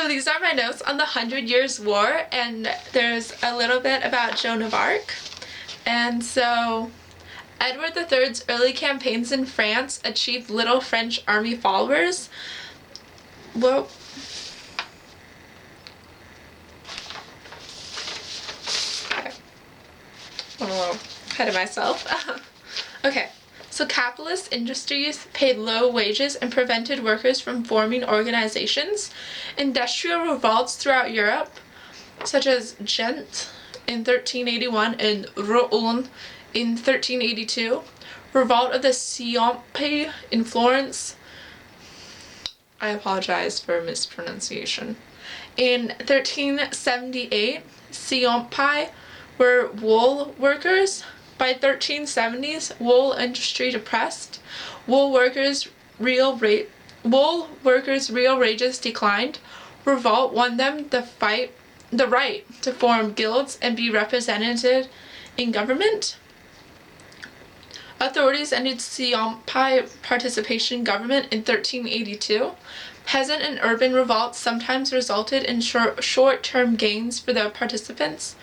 these are my notes on the 100 Years' War, and there's a little bit about Joan of Arc. And so, Edward III's early campaigns in France achieved little French army followers. Well, okay. I'm a little ahead of myself. Okay. So capitalist industries paid low wages and prevented workers from forming organizations. Industrial revolts throughout Europe, such as Ghent in 1381 and Rouen in 1382, revolt of the Ciompi in Florence, I apologize for mispronunciation, in 1378, Ciompi were wool workers. By 1370s, wool industry depressed. Wool workers' real wages declined. Revolt won them the right to form guilds and be represented in government. Authorities ended Ciompi participation in government in 1382. Peasant and urban revolts sometimes resulted in short-term gains for the participants.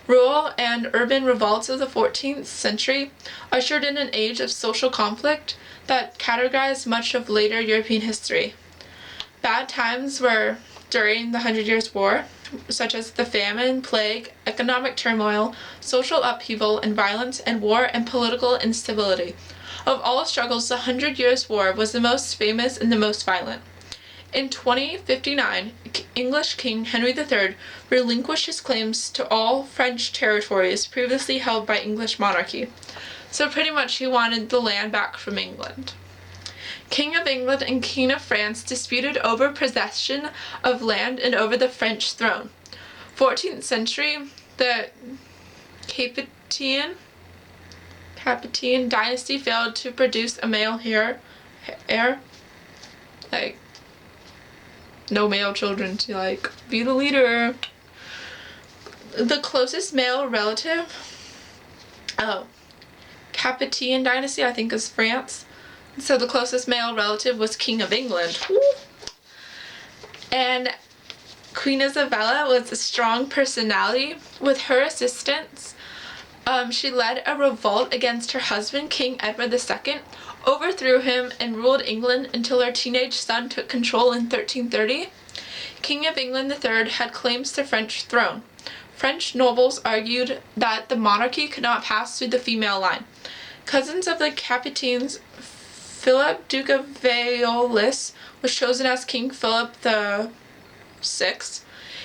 Rural and urban revolts of the 14th century ushered in an age of social conflict that categorized much of later European history. Bad times were during the 100 Years' War, such as the famine, plague, economic turmoil, social upheaval and violence, and war and political instability. Of all struggles, the 100 Years' War was the most famous and the most violent. In 2059, English King Henry III relinquished his claims to all French territories previously held by English monarchy. So pretty much he wanted the land back from England. King of England and King of France disputed over possession of land and over the French throne. 14th century, the Capetian dynasty failed to produce a male heir. No male children to, be the leader. The closest male relative, Capetian dynasty, I think, is France. So the closest male relative was King of England. Woo! And Queen Isabella was a strong personality. With her assistance, she led a revolt against her husband, King Edward II, overthrew him, and ruled England until her teenage son took control in 1330. King of England III had claims to French throne. French nobles argued that the monarchy could not pass through the female line. Cousins of the Capetines, Philip, Duke of Valois, was chosen as King Philip VI.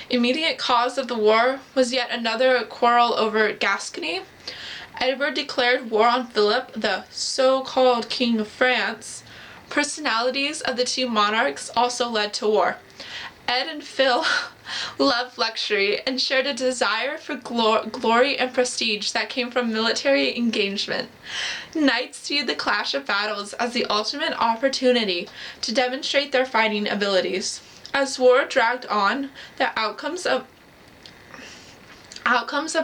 Immediate cause of the war was yet another quarrel over Gascony. Edward declared war on Philip, the so-called King of France. Personalities of the two monarchs also led to war. Ed and Phil loved luxury and shared a desire for glory and prestige that came from military engagement. Knights viewed the clash of battles as the ultimate opportunity to demonstrate their fighting abilities. As war dragged on, the outcomes of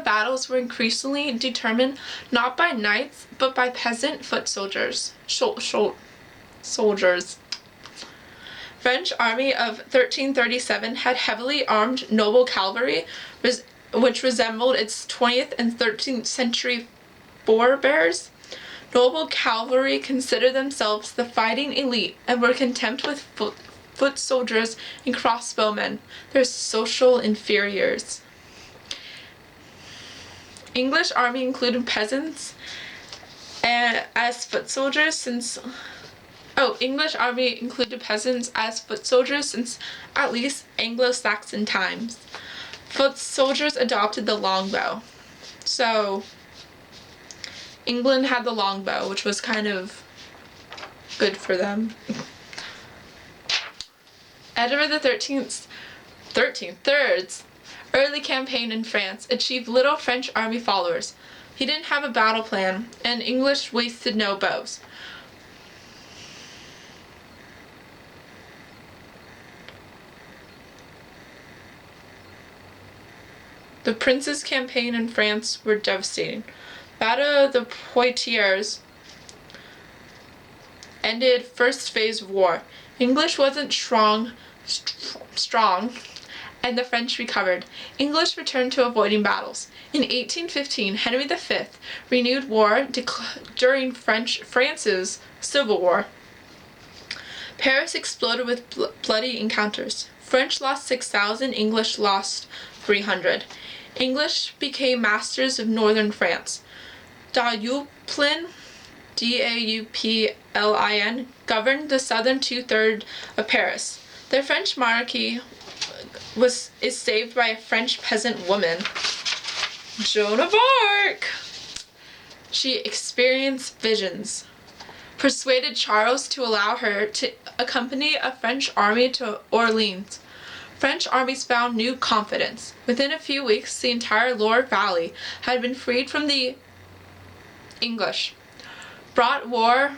battles were increasingly determined not by knights, but by peasant foot soldiers. French army of 1337 had heavily armed noble cavalry, which resembled its 20th and 13th century forebears. Noble cavalry considered themselves the fighting elite and were content with foot soldiers and crossbowmen, their social inferiors. English army included peasants as foot soldiers since at least Anglo-Saxon times. Foot soldiers adopted the longbow. So England had the longbow, which was kind of good for them. Edward XIII's early campaign in France achieved little French army followers. He didn't have a battle plan, and English wasted no bows. The prince's campaign in France were devastating. Battle of the Poitiers ended first phase of war. English wasn't strong, strong, and the French recovered. English returned to avoiding battles. In 1815, Henry V renewed war during France's Civil War. Paris exploded with bloody encounters. French lost 6,000, English lost 300. English became masters of northern France. Dauphin, Dauplin, governed the southern two-thirds of Paris. The French monarchy is saved by a French peasant woman, Joan of Arc. She experienced visions, persuaded Charles to allow her to accompany a French army to Orleans. French armies found new confidence. Within a few weeks, the entire Loire Valley had been freed from the English. Brought war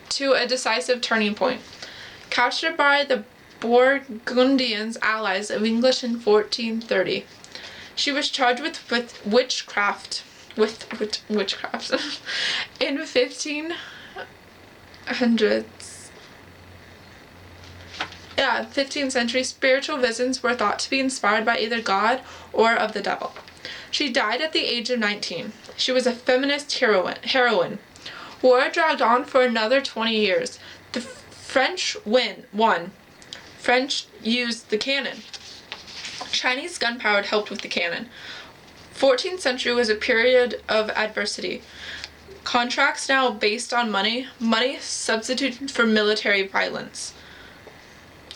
to a decisive turning point. Captured by the Burgundians, allies of English in 1430. She was charged with witchcraft. In 15th century, spiritual visions were thought to be inspired by either God or of the devil. She died at the age of 19. She was a feminist heroine. War dragged on for another 20 years. The French won. French used the cannon. Chinese gunpowder helped with the cannon. 14th century was a period of adversity. Contracts now based on money substituted for military violence.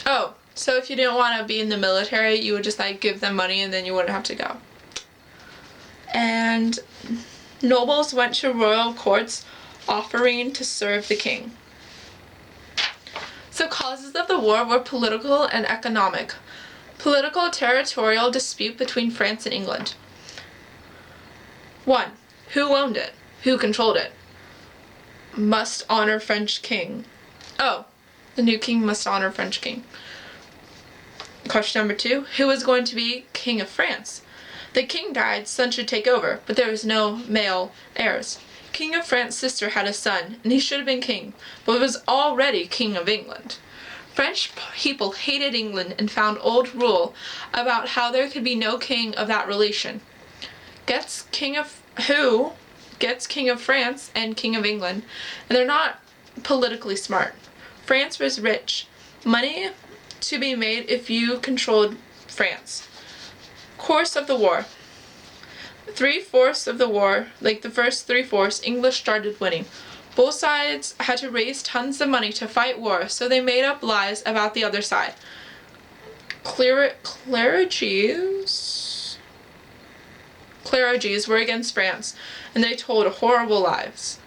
Oh, so if you didn't want to be in the military, you would just give them money and then you wouldn't have to go. And nobles went to royal courts offering to serve the king. So causes of the war were political and economic. Political territorial dispute between France and England. 1. Who owned it? Who controlled it? Must honor French king. Oh, the new king must honor French king. Question number 2. Who was going to be king of France? The king died, son should take over, but there was no male heirs. King of France's sister had a son, and he should have been king, but was already king of England. French people hated England and found old rule about how there could be no king of that relation. Gets king of France and king of England, and they're not politically smart. France was rich. Money to be made if you controlled France. Course of the war. 3/4 of the war, the first 3/4, English started winning. Both sides had to raise tons of money to fight war, so they made up lies about the other side. Clergy's were against France, and they told horrible lies.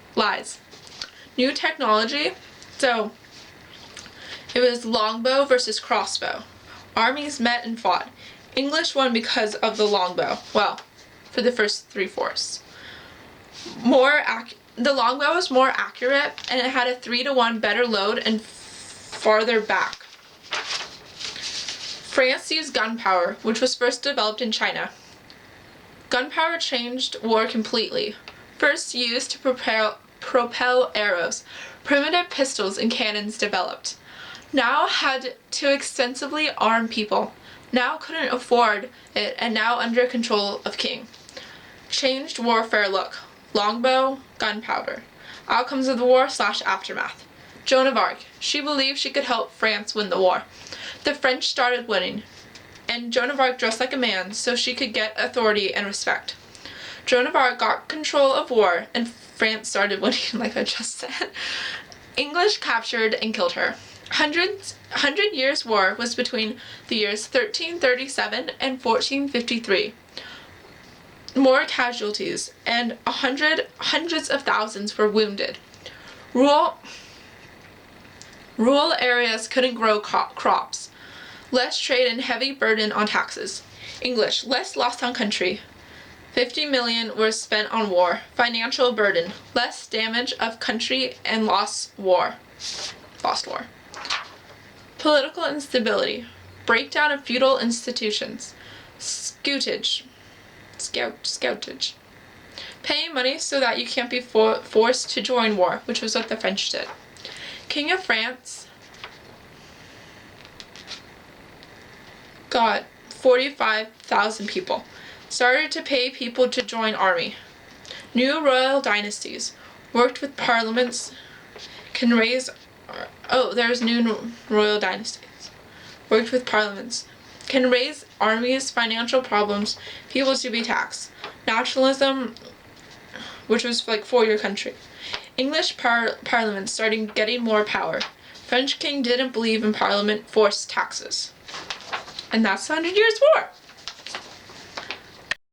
New technology, so it was longbow versus crossbow. Armies met and fought. English won because of the longbow. Well, for the first 3/4. The longbow was more accurate, and it had a 3-to-1 better load and farther back. France used gunpowder, which was first developed in China. Gunpowder changed war completely. First used to propel arrows, primitive pistols and cannons developed. Now had to extensively arm people. Now couldn't afford it, and now under control of king. Changed warfare look. Longbow, gunpowder. Outcomes of the war / aftermath. Joan of Arc. She believed she could help France win the war. The French started winning, and Joan of Arc dressed like a man so she could get authority and respect. Joan of Arc got control of war, and France started winning, like I just said. English captured and killed her. 100 Years' War was between the years 1337 and 1453. More casualties, and hundreds of thousands were wounded. Rural areas couldn't grow crops. Less trade and heavy burden on taxes. English, less loss on country. 50 million were spent on war. Financial burden, less damage of country and lost war. Political instability, breakdown of feudal institutions. Scoutage. Paying money so that you can't be forced to join war, which was what the French did. King of France got 45,000 people. Started to pay people to join army. New royal dynasties worked with parliaments. Can raise. There's new royal dynasties. Worked with parliaments. Can raise armies, financial problems, people to be taxed. Nationalism, which was like for your country. English parliament started getting more power. French king didn't believe in parliament, forced taxes. And that's the 100 Years' War.